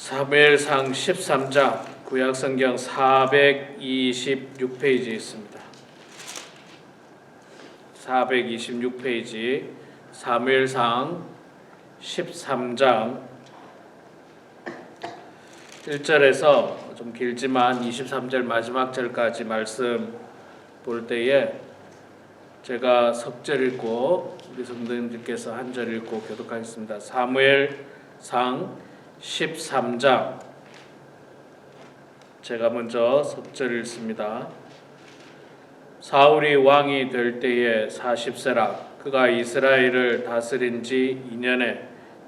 사무엘상 13장 구약성경 426페이지 있습니다. 426페이지 사무엘상 13장 1절에서 좀 길지만 23절 마지막 절까지 말씀 볼 때에 제가 석절 읽고 우리 성도님들께서 한 절 읽고 교독하겠습니다. 사무엘상 13장 제가 먼저 석절 읽습니다. 사울이 왕이 될 때에 40세라 그가 이스라엘을 다스린 지 2년에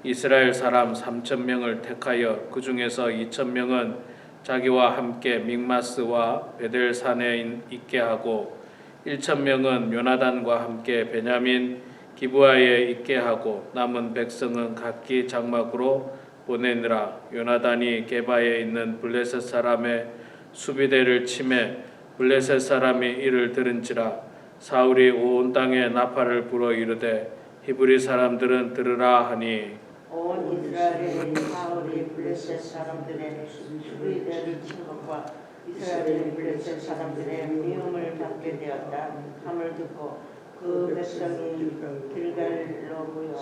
이스라엘 사람 3,000명을 택하여 그 중에서 2,000명은 자기와 함께 믹마스와 베델산에 있게 하고 1,000명은 요나단과 함께 베냐민 기브아에 있게 하고 남은 백성은 각기 장막으로 보내느라. 요나단이 게바에 있는 블레셋 사람의 수비대를 치매 블레셋 사람이 이를 들은지라. 사울이 온 땅에 나팔을 불어 이르되 히브리 사람들은 들으라 하니 온 이스라엘이 사울이 블레셋 사람들의 수비대를 친 것과 이스라엘이 블레셋 사람들의 미움을 받게 되었다 함을 듣고 그 백성이 길갈로 모여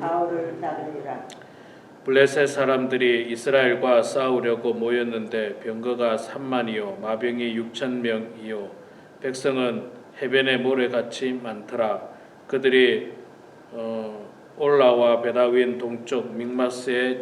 사울을 따르니라. 블레셋 사람들이 이스라엘과 싸우려고 모였는데 병거가 3만이요 마병이 6,000명이요 백성은 해변의 모래같이 많더라. 그들이 올라와 베다윈 동쪽 믹마스에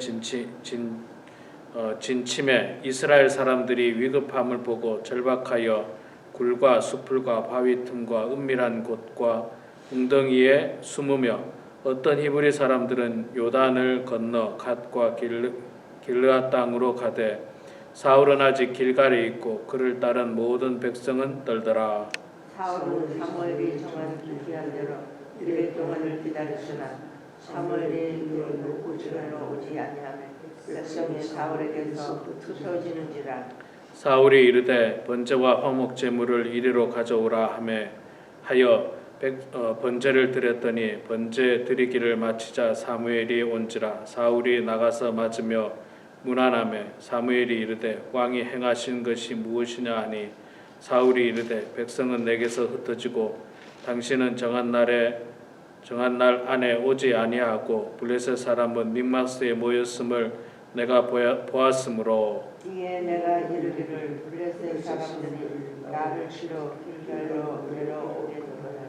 진침해 이스라엘 사람들이 위급함을 보고 절박하여 굴과 수풀과 바위 틈과 은밀한 곳과 웅덩이에 숨으며 어떤 히브리 사람들은 요단을 건너 갓과 길르앗 땅으로 가되 사울은 아직 길갈에 있고 그를 따른 모든 백성은 떨더라. 사울은 사무엘이 정한 기한 대로 200 동안을 기다렸으나 사무엘이 그를 오지로 오지 아니하며 백성이 사울에게서 흩어지는지라. 사울이 이르되 번제와 화목 제물을 이리로 가져오라 하여 번제를 드렸더니 번제 드리기를 마치자 사무엘이 온지라. 사울이 나가서 맞으며 문안하매 사무엘이 이르되 왕이 행하신 것이 무엇이냐 하니 사울이 이르되 백성은 내게서 흩어지고 당신은 정한 날 안에 오지 아니하고 블레셋 사람은 믹마스에 모였음을 내가 보았으므로 이에 내가 이르기를 블레셋 사람들이 나를 치러 길갈로 내려오게 되거나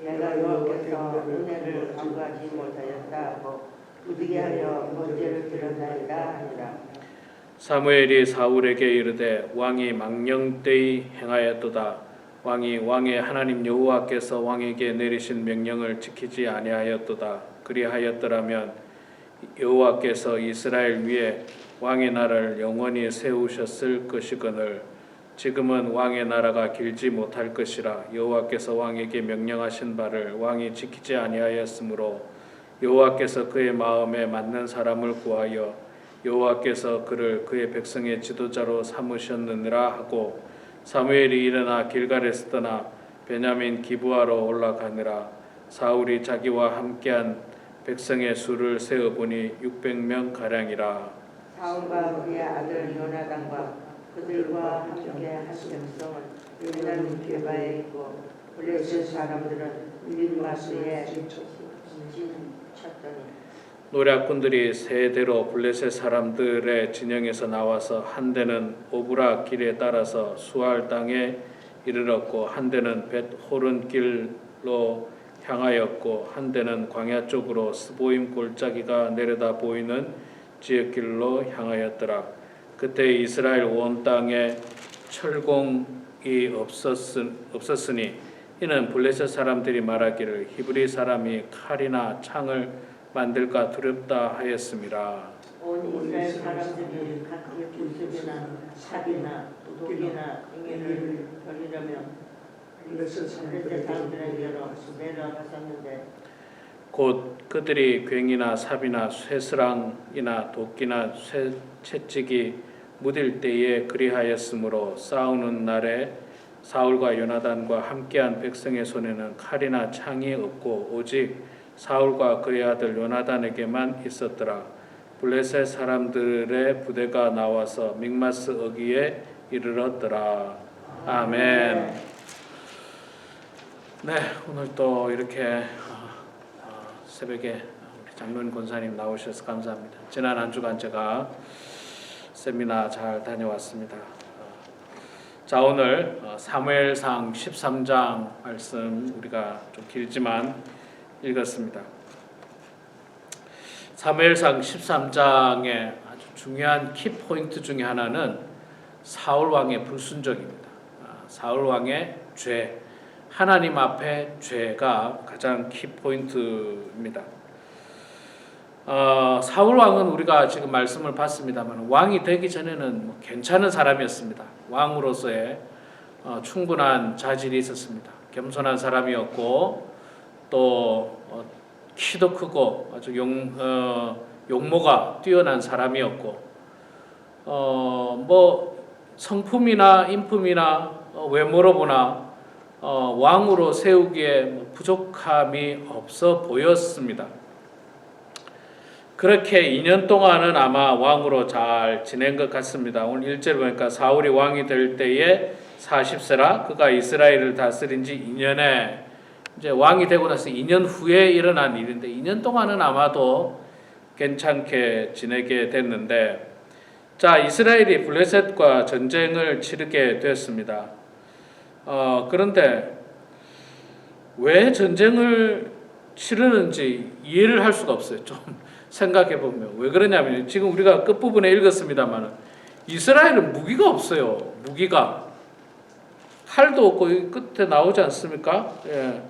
내가 여호와께서 은혜를 간구하지 못하였다 하고 부득이 하여 번제를 드렸나이다 하니라. 사무엘이 사울에게 이르되 왕이 망령되이 행하였도다. 왕의 하나님 여호와께서 왕에게 내리신 명령을 지키지 아니하였도다. 그리하였더라면 여호와께서 이스라엘 위에 왕의 나라를 영원히 세우셨을 것이거늘 지금은 왕의 나라가 길지 못할 것이라. 여호와께서 왕에게 명령하신 바를 왕이 지키지 아니하였으므로 여호와께서 그의 마음에 맞는 사람을 구하여 여호와께서 그를 그의 백성의 지도자로 삼으셨느니라 하고 사무엘이 일어나 길갈에서 떠나 베냐민 기브아로 올라가니라. 사울이 자기와 함께한 백성의 수를 세어보니 600명 가량이라. 사울과 그의 아들 요나단과 그들과 함께 한 백성은 베냐민 게바에 있고 블레셋 사람들은 믹마스에 진쳤더니 노략군들이 세 대로 블레셋 사람들의 진영에서 나와서 한 대는 오브라 길에 따라서 수알 땅에 이르렀고 한 대는 벳 호른 길로 향하였고 한 대는 광야 쪽으로 스보임 골짜기가 내려다 보이는 지역길로 향하였더라. 그때 이스라엘 온 땅에 철공이 없었으니 이는 블레셋 사람들이 말하기를 히브리 사람이 칼이나 창을 만들까 두렵다 하였음이라. 온 이스라엘 사람들이 각기 불습이나 삽이나 독이나 잉여를 버리려며 블레셋 사람들에게로 내려갔었는데 곧 그들이 괭이나 삽이나 쇠스랑이나 도끼나 채찍이 무딜 때에 그리하였으므로 싸우는 날에 사울과 요나단과 함께한 백성의 손에는 칼이나 창이 없고 오직 사울과 그의 아들 요나단에게만 있었더라. 블레셋 사람들의 부대가 나와서 믹마스 어귀에 이르렀더라. 아멘. 네, 오늘 또 이렇게 새벽에 우리 장로님 권사님 나오셔서 감사합니다. 지난 한 주간 제가 세미나 잘 다녀왔습니다. 자, 오늘 사무엘상 13장 말씀 우리가 좀 길지만 읽었습니다. 사무엘상 13장의 아주 중요한 키포인트 중에 하나는 사울 왕의 불순종입니다. 사울 왕의 죄, 하나님 앞에 죄가 가장 키포인트입니다. 사울 왕은 우리가 지금 말씀을 봤습니다만 왕이 되기 전에는 뭐 괜찮은 사람이었습니다. 왕으로서의 충분한 자질이 있었습니다. 겸손한 사람이었고 또 키도 크고 아주 용모가 뛰어난 사람이었고 뭐 성품이나 인품이나 외모로 보나 왕으로 세우기에 부족함이 없어 보였습니다. 그렇게 2년 동안은 아마 왕으로 잘 지낸 것 같습니다. 오늘 1절 보니까 사울이 왕이 될 때에 40세라 그가 이스라엘을 다스린 지 2년에 이제 왕이 되고 나서 2년 후에 일어난 일인데 2년 동안은 아마도 괜찮게 지내게 됐는데, 자, 이스라엘이 블레셋과 전쟁을 치르게 되었습니다. 그런데 왜 전쟁을 치르는지 이해를 할 수가 없어요. 좀 생각해 보면 왜 그러냐면 지금 우리가 끝부분에 읽었습니다만 이스라엘은 무기가 없어요. 무기가 칼도 없고 끝에 나오지 않습니까? 예.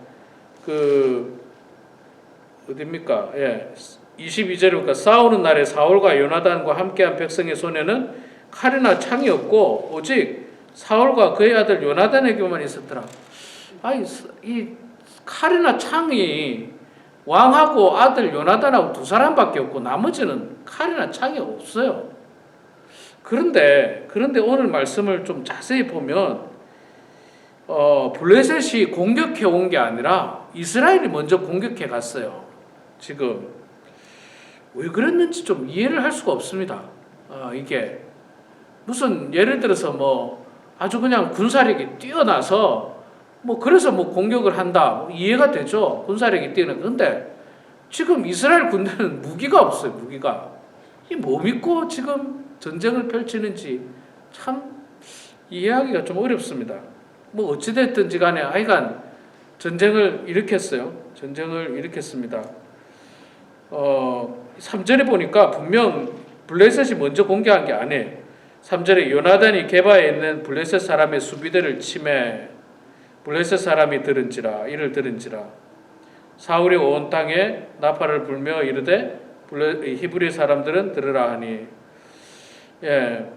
어딥니까? 예. 22절에 보니까 싸우는 날에 사울과 요나단과 함께한 백성의 손에는 칼이나 창이 없고 오직 사울과 그의 아들 요나단에게만 있었더라. 이 칼이나 창이 왕하고 아들 요나단하고 두 사람밖에 없고 나머지는 칼이나 창이 없어요. 그런데 오늘 말씀을 좀 자세히 보면 블레셋이 공격해 온 게 아니라 이스라엘이 먼저 공격해 갔어요. 지금 왜 그랬는지 좀 이해를 할 수가 없습니다. 이게 무슨 예를 들어서 뭐 아주 그냥 군사력이 뛰어나서 뭐 그래서 뭐 공격을 한다 뭐 이해가 되죠. 군사력이 뛰어나. 그런데 지금 이스라엘 군대는 무기가 없어요. 무기가 이 뭐 믿고 지금 전쟁을 펼치는지 참 이해하기가 좀 어렵습니다. 뭐 어찌됐든지 간에 하여간 전쟁을 일으켰어요. 전쟁을 일으켰습니다. 3절에 보니까 분명 블레셋이 먼저 공격한 게 아니에요. 3절에 요나단이 게바에 있는 블레셋 사람의 수비대를 치매 블레셋 사람이 이를 들은지라 사울이 온 땅에 나팔을 불며 이르되 히브리 사람들은 들으라 하니. 예.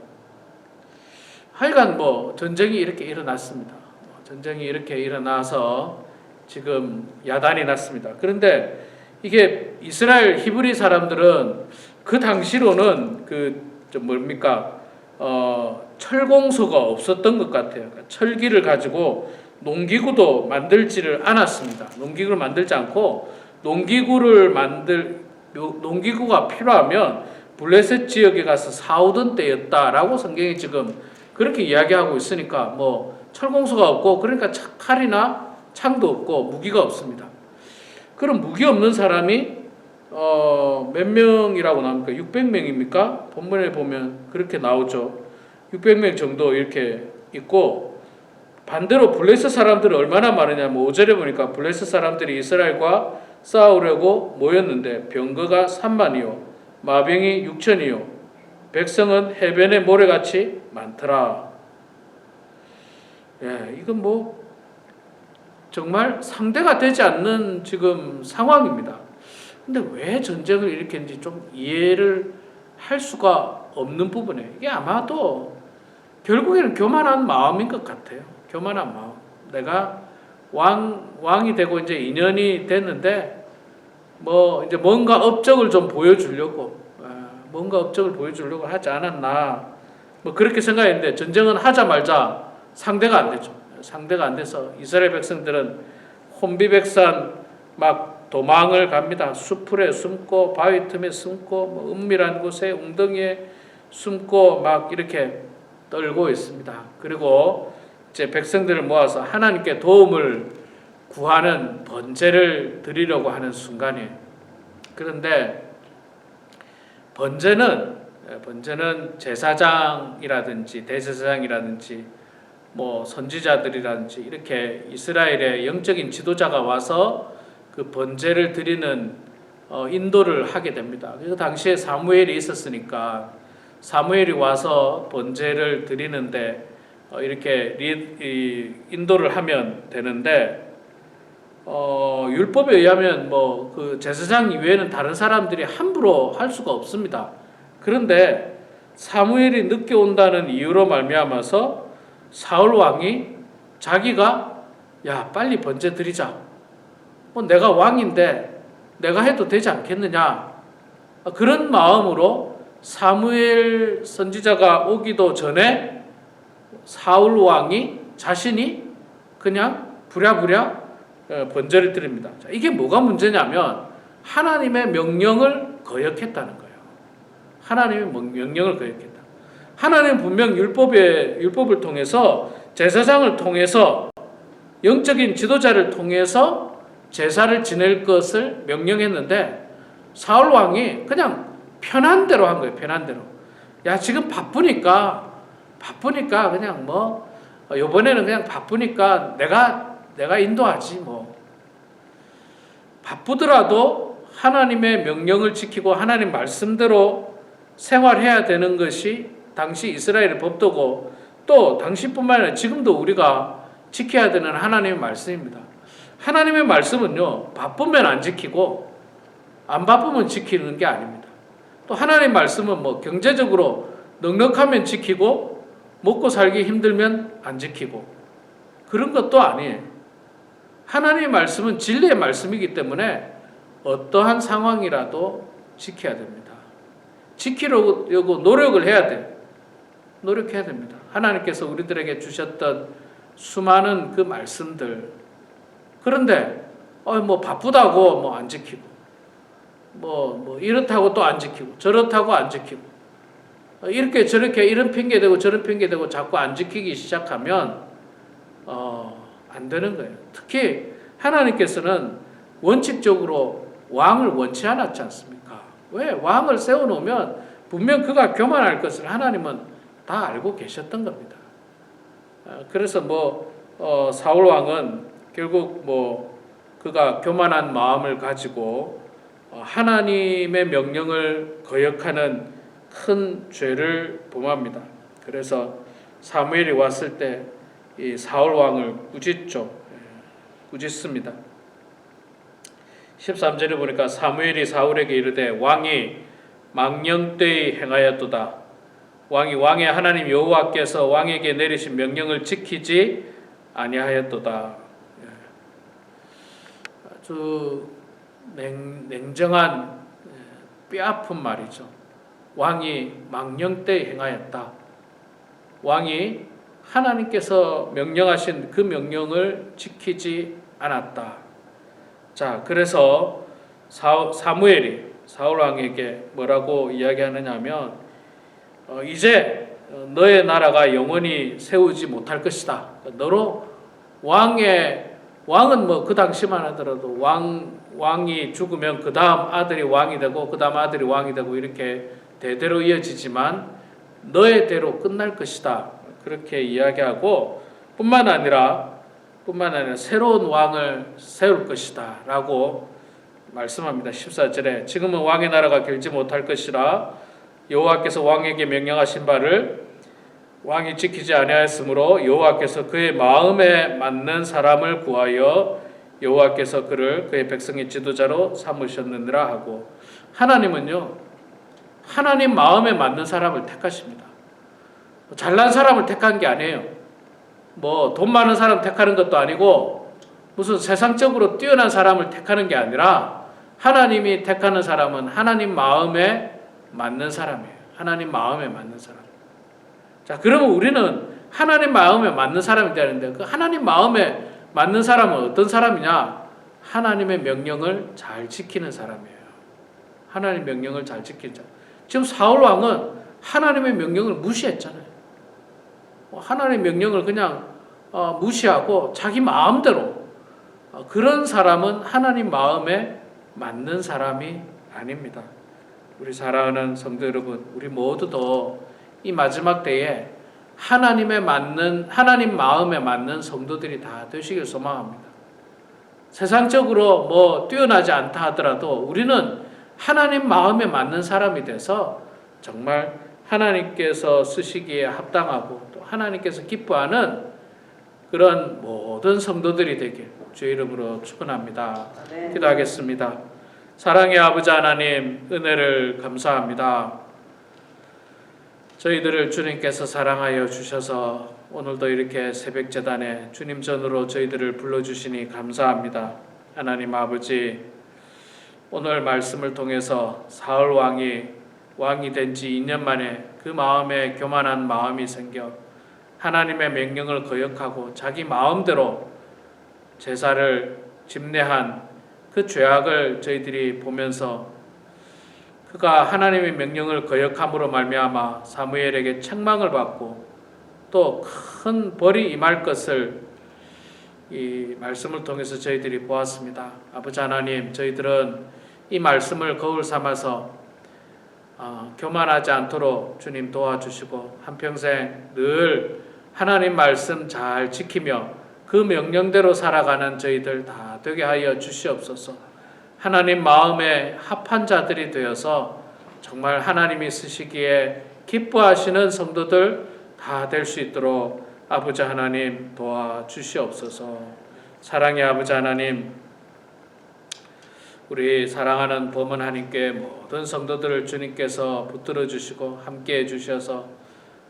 하여간 뭐 전쟁이 이렇게 일어났습니다. 전쟁이 이렇게 일어나서 지금 야단이 났습니다. 그런데 이게 이스라엘 히브리 사람들은 그 당시로는 철공소가 없었던 것 같아요. 철기를 가지고 농기구도 만들지를 않았습니다. 농기구를 만들지 않고 농기구가 필요하면 블레셋 지역에 가서 사오던 때였다라고 성경이 지금 그렇게 이야기하고 있으니까 뭐 철공소가 없고 그러니까 칼이나 창도 없고 무기가 없습니다. 그럼 무기 없는 사람이 몇 명이라고 나옵니까? 600명입니까? 본문에 보면 그렇게 나오죠. 600명 정도 이렇게 있고 반대로 블레셋 사람들은 얼마나 많으냐면 5절에 보니까 블레셋 사람들이 이스라엘과 싸우려고 모였는데 병거가 3만이요 마병이 6천이요 백성은 해변의 모래같이 많더라. 예, 이건 뭐 정말 상대가 되지 않는 지금 상황입니다. 근데 왜 전쟁을 일으켰는지 좀 이해를 할 수가 없는 부분에 이게 아마도 결국에는 교만한 마음인 것 같아요. 교만한 마음. 내가 왕이 되고 이제 2년이 됐는데 뭐 이제 뭔가 업적을 좀 보여주려고 하지 않았나 뭐 그렇게 생각했는데 전쟁은 하자마자 상대가 안 되죠. 상대가 안 돼서 이스라엘 백성들은 혼비백산 막 도망을 갑니다. 수풀에 숨고 바위 틈에 숨고 뭐 은밀한 곳에 웅덩이에 숨고 막 이렇게 떨고 있습니다. 그리고 이제 백성들을 모아서 하나님께 도움을 구하는 번제를 드리려고 하는 순간이에요. 그런데 번제는 제사장이라든지 대제사장이라든지 뭐 선지자들이라든지 이렇게 이스라엘의 영적인 지도자가 와서 그 번제를 드리는 인도를 하게 됩니다. 그 당시에 사무엘이 있었으니까 사무엘이 와서 번제를 드리는데 이렇게 인도를 하면 되는데 율법에 의하면 뭐 그 제사장 이외에는 다른 사람들이 함부로 할 수가 없습니다. 그런데 사무엘이 늦게 온다는 이유로 말미암아서 사울 왕이 자기가 야 빨리 번제 드리자. 뭐 내가 왕인데 내가 해도 되지 않겠느냐. 그런 마음으로 사무엘 선지자가 오기도 전에 사울 왕이 자신이 그냥 부랴부랴 번제를 드립니다. 자, 이게 뭐가 문제냐면 하나님의 명령을 거역했다는 거예요. 하나님의 명령을 거역했다. 하나님 분명 율법을 통해서 제사장을 통해서 영적인 지도자를 통해서 제사를 지낼 것을 명령했는데 사울 왕이 그냥 편한 대로 한 거예요. 편한 대로. 야 지금 바쁘니까 그냥 뭐 이번에는 그냥 바쁘니까 내가 인도하지 뭐. 바쁘더라도 하나님의 명령을 지키고 하나님 말씀대로 생활해야 되는 것이 당시 이스라엘의 법도고 또 당시뿐만 아니라 지금도 우리가 지켜야 되는 하나님의 말씀입니다. 하나님의 말씀은요 바쁘면 안 지키고 안 바쁘면 지키는 게 아닙니다. 또 하나님의 말씀은 뭐 경제적으로 넉넉하면 지키고 먹고 살기 힘들면 안 지키고 그런 것도 아니에요. 하나님의 말씀은 진리의 말씀이기 때문에 어떠한 상황이라도 지켜야 됩니다. 지키려고 노력을 해야 돼요. 노력해야 됩니다. 하나님께서 우리들에게 주셨던 수많은 그 말씀들. 그런데 뭐 바쁘다고 뭐 안 지키고 뭐 이렇다고 또 안 지키고 저렇다고 안 지키고 이렇게 저렇게 이런 핑계 대고 저런 핑계 대고 자꾸 안 지키기 시작하면 안 되는 거예요. 특히 하나님께서는 원칙적으로 왕을 원치 않았지 않습니까? 왜? 왕을 세워놓으면 분명 그가 교만할 것을 하나님은 다 알고 계셨던 겁니다. 그래서 사울 왕은 결국 그가 교만한 마음을 가지고 하나님의 명령을 거역하는 큰 죄를 범합니다. 그래서 사무엘이 왔을 때 이 사울 왕을 꾸짖습니다. 13절에 보니까 사무엘이 사울에게 이르되 왕이 망령되이 행하였도다. 왕의 하나님 여호와께서 왕에게 내리신 명령을 지키지 아니하였도다. 아주 냉정한 뼈아픈 말이죠. 왕이 망령되이 행하였다. 왕이 하나님께서 명령하신 그 명령을 지키지 않았다. 자, 그래서 사무엘이 사울 왕에게 뭐라고 이야기하느냐면 이제 너의 나라가 영원히 세우지 못할 것이다. 너로 왕은 그 당시만 하더라도 왕이 죽으면 그 다음 아들이 왕이 되고 그 다음 아들이 왕이 되고 이렇게 대대로 이어지지만 너의 대로 끝날 것이다. 그렇게 이야기하고 뿐만 아니라 새로운 왕을 세울 것이다 라고 말씀합니다. 14절에 지금은 왕의 나라가 길지 못할 것이라 여호와께서 왕에게 명령하신 바를 왕이 지키지 아니하였으므로 여호와께서 그의 마음에 맞는 사람을 구하여 여호와께서 그를 그의 백성의 지도자로 삼으셨느니라 하고 하나님은요 하나님 마음에 맞는 사람을 택하십니다. 잘난 사람을 택한 게 아니에요. 돈 많은 사람 택하는 것도 아니고 무슨 세상적으로 뛰어난 사람을 택하는 게 아니라 하나님이 택하는 사람은 하나님 마음에 맞는 사람이에요. 하나님 마음에 맞는 사람. 자, 그러면 우리는 하나님 마음에 맞는 사람이 되는데 그 하나님 마음에 맞는 사람은 어떤 사람이냐? 하나님의 명령을 잘 지키는 사람이에요. 하나님의 명령을 잘 지키는 사람. 지금 사울 왕은 하나님의 명령을 무시했잖아요. 하나님의 명령을 그냥 무시하고 자기 마음대로 그런 사람은 하나님 마음에 맞는 사람이 아닙니다. 우리 사랑하는 성도 여러분, 우리 모두도 이 마지막 때에 하나님 마음에 맞는 성도들이 다 되시길 소망합니다. 세상적으로 뭐 뛰어나지 않다 하더라도 우리는 하나님 마음에 맞는 사람이 돼서 정말 하나님께서 쓰시기에 합당하고 또 하나님께서 기뻐하는 그런 모든 성도들이 되길 주의 이름으로 축원합니다. 기도하겠습니다. 사랑의 아버지 하나님, 은혜를 감사합니다. 저희들을 주님께서 사랑하여 주셔서 오늘도 이렇게 새벽 제단에 주님 전으로 저희들을 불러주시니 감사합니다. 하나님 아버지, 오늘 말씀을 통해서 사울 왕이 된 지 2년 만에 그 마음에 교만한 마음이 생겨 하나님의 명령을 거역하고 자기 마음대로 제사를 집례한 그 죄악을 저희들이 보면서 그가 하나님의 명령을 거역함으로 말미암아 사무엘에게 책망을 받고 또 큰 벌이 임할 것을 이 말씀을 통해서 저희들이 보았습니다. 아버지 하나님, 저희들은 이 말씀을 거울 삼아서 교만하지 않도록 주님 도와주시고 한평생 늘 하나님 말씀 잘 지키며 그 명령대로 살아가는 저희들 다 되게 하여 주시옵소서. 하나님 마음에 합한 자들이 되어서 정말 하나님이 쓰시기에 기뻐하시는 성도들 다 될 수 있도록 아버지 하나님 도와주시옵소서. 사랑의 아버지 하나님, 우리 사랑하는 범은 하나님께 모든 성도들을 주님께서 붙들어 주시고 함께해 주셔서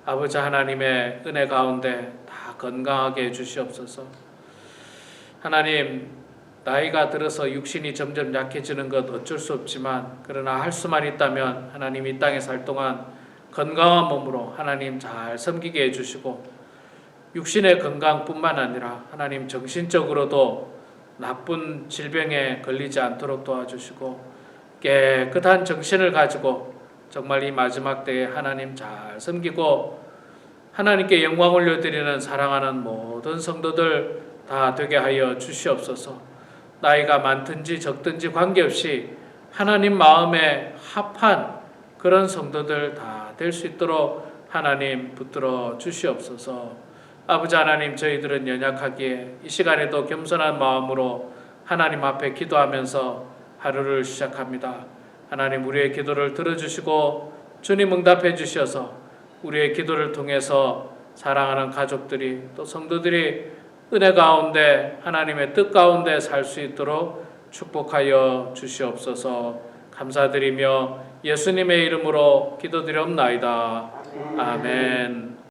아버지 하나님의 은혜 가운데 다 건강하게 해 주시옵소서. 하나님, 나이가 들어서 육신이 점점 약해지는 것 어쩔 수 없지만 그러나 할 수만 있다면 하나님 이 땅에 살 동안 건강한 몸으로 하나님 잘 섬기게 해주시고 육신의 건강뿐만 아니라 하나님 정신적으로도 나쁜 질병에 걸리지 않도록 도와주시고 깨끗한 정신을 가지고 정말 이 마지막 때에 하나님 잘 섬기고 하나님께 영광 올려드리는 사랑하는 모든 성도들 다 되게 하여 주시옵소서. 나이가 많든지 적든지 관계없이 하나님 마음에 합한 그런 성도들 다 될 수 있도록 하나님 붙들어 주시옵소서. 아버지 하나님, 저희들은 연약하기에 이 시간에도 겸손한 마음으로 하나님 앞에 기도하면서 하루를 시작합니다. 하나님, 우리의 기도를 들어주시고 주님 응답해 주셔서 우리의 기도를 통해서 사랑하는 가족들이 또 성도들이 은혜 가운데 하나님의 뜻 가운데 살 수 있도록 축복하여 주시옵소서. 감사드리며 예수님의 이름으로 기도드리옵나이다. 아멘.